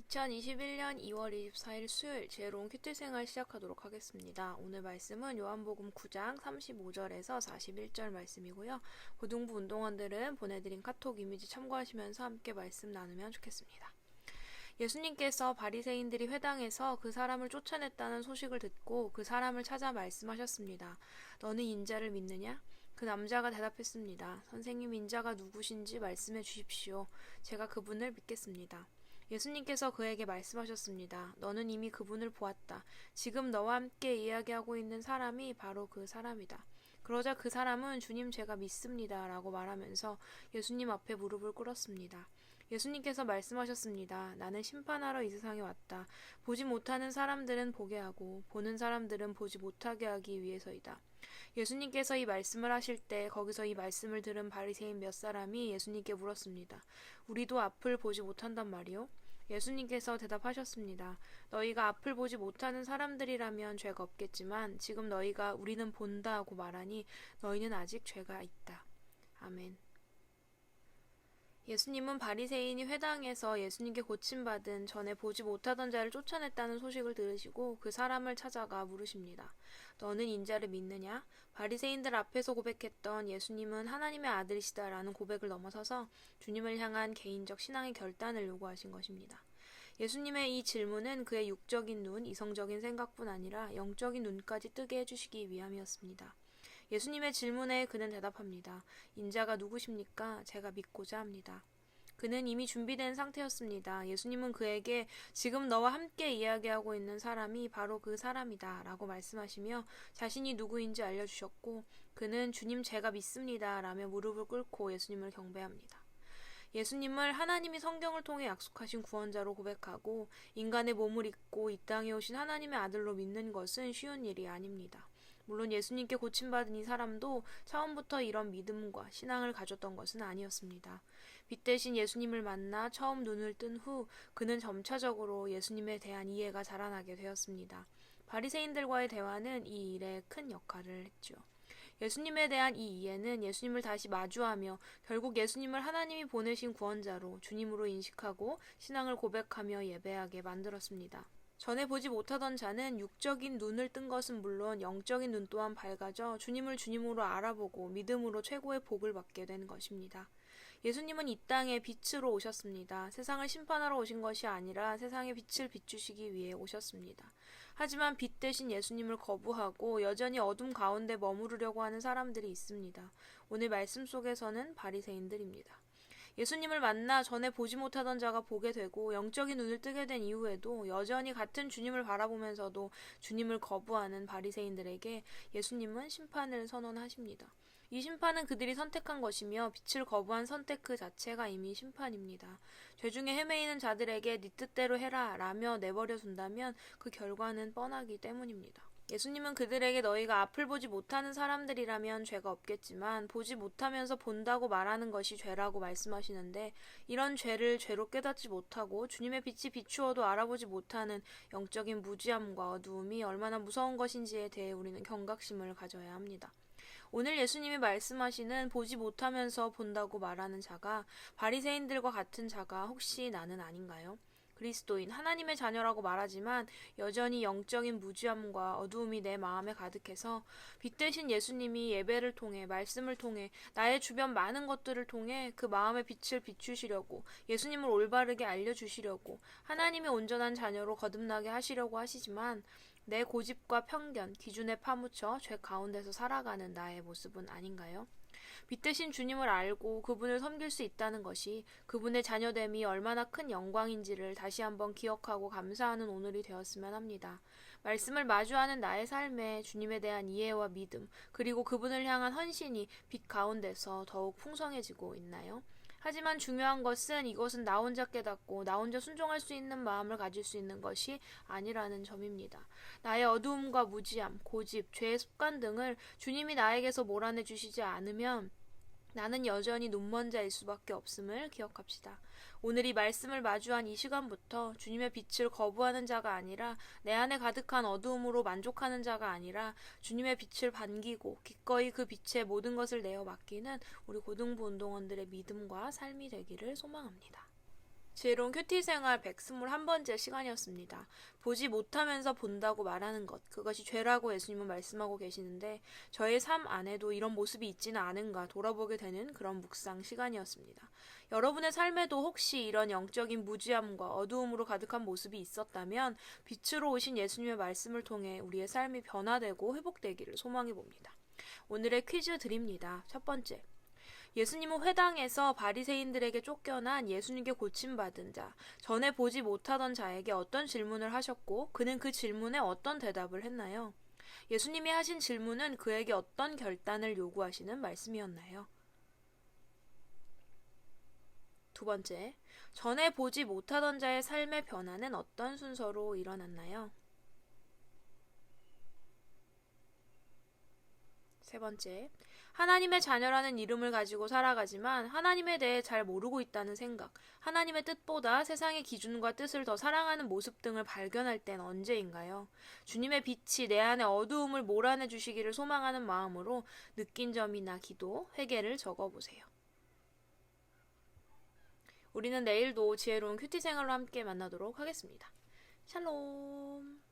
2021년 2월 24일 수요일 지혜로운 큐티 생활 시작하도록 하겠습니다. 오늘 말씀은 요한복음 9장 35절에서 41절 말씀이고요. 고등부 운동원들은 보내드린 카톡 이미지 참고하시면서 함께 말씀 나누면 좋겠습니다. 예수님께서 바리새인들이 회당에서 그 사람을 쫓아냈다는 소식을 듣고 그 사람을 찾아 말씀하셨습니다. 너는 인자를 믿느냐? 그 남자가 대답했습니다. 선생님, 인자가 누구신지 말씀해 주십시오. 제가 그분을 믿겠습니다. 예수님께서 그에게 말씀하셨습니다. 너는 이미 그분을 보았다. 지금 너와 함께 이야기하고 있는 사람이 바로 그 사람이다. 그러자 그 사람은 주님 제가 믿습니다 라고 말하면서 예수님 앞에 무릎을 꿇었습니다. 예수님께서 말씀하셨습니다. 나는 심판하러 이 세상에 왔다. 보지 못하는 사람들은 보게 하고 보는 사람들은 보지 못하게 하기 위해서이다. 예수님께서 이 말씀을 하실 때 거기서 이 말씀을 들은 바리새인 몇 사람이 예수님께 물었습니다. 우리도 앞을 보지 못한단 말이오? 예수님께서 대답하셨습니다. 너희가 앞을 보지 못하는 사람들이라면 죄가 없겠지만 지금 너희가 우리는 본다 하고 말하니 너희는 아직 죄가 있다. 아멘. 예수님은 바리새인이 회당에서 예수님께 고침받은 전에 보지 못하던 자를 쫓아냈다는 소식을 들으시고 그 사람을 찾아가 물으십니다. 너는 인자를 믿느냐? 바리새인들 앞에서 고백했던 예수님은 하나님의 아들이시다라는 고백을 넘어서서 주님을 향한 개인적 신앙의 결단을 요구하신 것입니다. 예수님의 이 질문은 그의 육적인 눈, 이성적인 생각뿐 아니라 영적인 눈까지 뜨게 해주시기 위함이었습니다. 예수님의 질문에 그는 대답합니다. 인자가 누구십니까? 제가 믿고자 합니다. 그는 이미 준비된 상태였습니다. 예수님은 그에게 지금 너와 함께 이야기하고 있는 사람이 바로 그 사람이다 라고 말씀하시며 자신이 누구인지 알려주셨고 그는 주님 제가 믿습니다 라며 무릎을 꿇고 예수님을 경배합니다. 예수님을 하나님이 성경을 통해 약속하신 구원자로 고백하고 인간의 몸을 입고 이 땅에 오신 하나님의 아들로 믿는 것은 쉬운 일이 아닙니다. 물론 예수님께 고침받은 이 사람도 처음부터 이런 믿음과 신앙을 가졌던 것은 아니었습니다. 빛 대신 예수님을 만나 처음 눈을 뜬 후 그는 점차적으로 예수님에 대한 이해가 자라나게 되었습니다. 바리새인들과의 대화는 이 일에 큰 역할을 했죠. 예수님에 대한 이 이해는 예수님을 다시 마주하며 결국 예수님을 하나님이 보내신 구원자로 주님으로 인식하고 신앙을 고백하며 예배하게 만들었습니다. 전에 보지 못하던 자는 육적인 눈을 뜬 것은 물론 영적인 눈 또한 밝아져 주님을 주님으로 알아보고 믿음으로 최고의 복을 받게 된 것입니다. 예수님은 이 땅에 빛으로 오셨습니다. 세상을 심판하러 오신 것이 아니라 세상의 빛을 비추시기 위해 오셨습니다. 하지만 빛 대신 예수님을 거부하고 여전히 어둠 가운데 머무르려고 하는 사람들이 있습니다. 오늘 말씀 속에서는 바리새인들입니다. 예수님을 만나 전에 보지 못하던 자가 보게 되고 영적인 눈을 뜨게 된 이후에도 여전히 같은 주님을 바라보면서도 주님을 거부하는 바리새인들에게 예수님은 심판을 선언하십니다. 이 심판은 그들이 선택한 것이며 빛을 거부한 선택 그 자체가 이미 심판입니다. 죄 중에 헤매이는 자들에게 네 뜻대로 해라 라며 내버려 둔다면 그 결과는 뻔하기 때문입니다. 예수님은 그들에게 너희가 앞을 보지 못하는 사람들이라면 죄가 없겠지만 보지 못하면서 본다고 말하는 것이 죄라고 말씀하시는데 이런 죄를 죄로 깨닫지 못하고 주님의 빛이 비추어도 알아보지 못하는 영적인 무지함과 어두움이 얼마나 무서운 것인지에 대해 우리는 경각심을 가져야 합니다. 오늘 예수님이 말씀하시는 보지 못하면서 본다고 말하는 자가 바리새인들과 같은 자가 혹시 나는 아닌가요? 그리스도인 하나님의 자녀라고 말하지만 여전히 영적인 무지함과 어두움이 내 마음에 가득해서 빛 대신 예수님이 예배를 통해 말씀을 통해 나의 주변 많은 것들을 통해 그 마음의 빛을 비추시려고 예수님을 올바르게 알려주시려고 하나님의 온전한 자녀로 거듭나게 하시려고 하시지만 내 고집과 편견, 기준에 파묻혀 죄 가운데서 살아가는 나의 모습은 아닌가요? 빛 대신 주님을 알고 그분을 섬길 수 있다는 것이 그분의 자녀됨이 얼마나 큰 영광인지를 다시 한번 기억하고 감사하는 오늘이 되었으면 합니다. 말씀을 마주하는 나의 삶에 주님에 대한 이해와 믿음, 그리고 그분을 향한 헌신이 빛 가운데서 더욱 풍성해지고 있나요? 하지만 중요한 것은 이것은 나 혼자 깨닫고 나 혼자 순종할 수 있는 마음을 가질 수 있는 것이 아니라는 점입니다. 나의 어두움과 무지함, 고집, 죄의 습관 등을 주님이 나에게서 몰아내 주시지 않으면 나는 여전히 눈먼 자일 수밖에 없음을 기억합시다. 오늘 이 말씀을 마주한 이 시간부터 주님의 빛을 거부하는 자가 아니라 내 안에 가득한 어두움으로 만족하는 자가 아니라 주님의 빛을 반기고 기꺼이 그 빛에 모든 것을 내어 맡기는 우리 고등부 운동원들의 믿음과 삶이 되기를 소망합니다. 지혜로운 큐티 생활 121번째 시간이었습니다. 보지 못하면서 본다고 말하는 것, 그것이 죄라고 예수님은 말씀하고 계시는데 저의 삶 안에도 이런 모습이 있지는 않은가 돌아보게 되는 그런 묵상 시간이었습니다. 여러분의 삶에도 혹시 이런 영적인 무지함과 어두움으로 가득한 모습이 있었다면 빛으로 오신 예수님의 말씀을 통해 우리의 삶이 변화되고 회복되기를 소망해 봅니다. 오늘의 퀴즈 드립니다. 첫 번째. 예수님은 회당에서 바리새인들에게 쫓겨난 예수님께 고침받은 자, 전에 보지 못하던 자에게 어떤 질문을 하셨고 그는 그 질문에 어떤 대답을 했나요? 예수님이 하신 질문은 그에게 어떤 결단을 요구하시는 말씀이었나요? 두 번째, 전에 보지 못하던 자의 삶의 변화는 어떤 순서로 일어났나요? 세 번째, 하나님의 자녀라는 이름을 가지고 살아가지만 하나님에 대해 잘 모르고 있다는 생각, 하나님의 뜻보다 세상의 기준과 뜻을 더 사랑하는 모습 등을 발견할 땐 언제인가요? 주님의 빛이 내 안의 어두움을 몰아내 주시기를 소망하는 마음으로 느낀 점이나 기도, 회개를 적어보세요. 우리는 내일도 지혜로운 큐티 생활로 함께 만나도록 하겠습니다. 샬롬.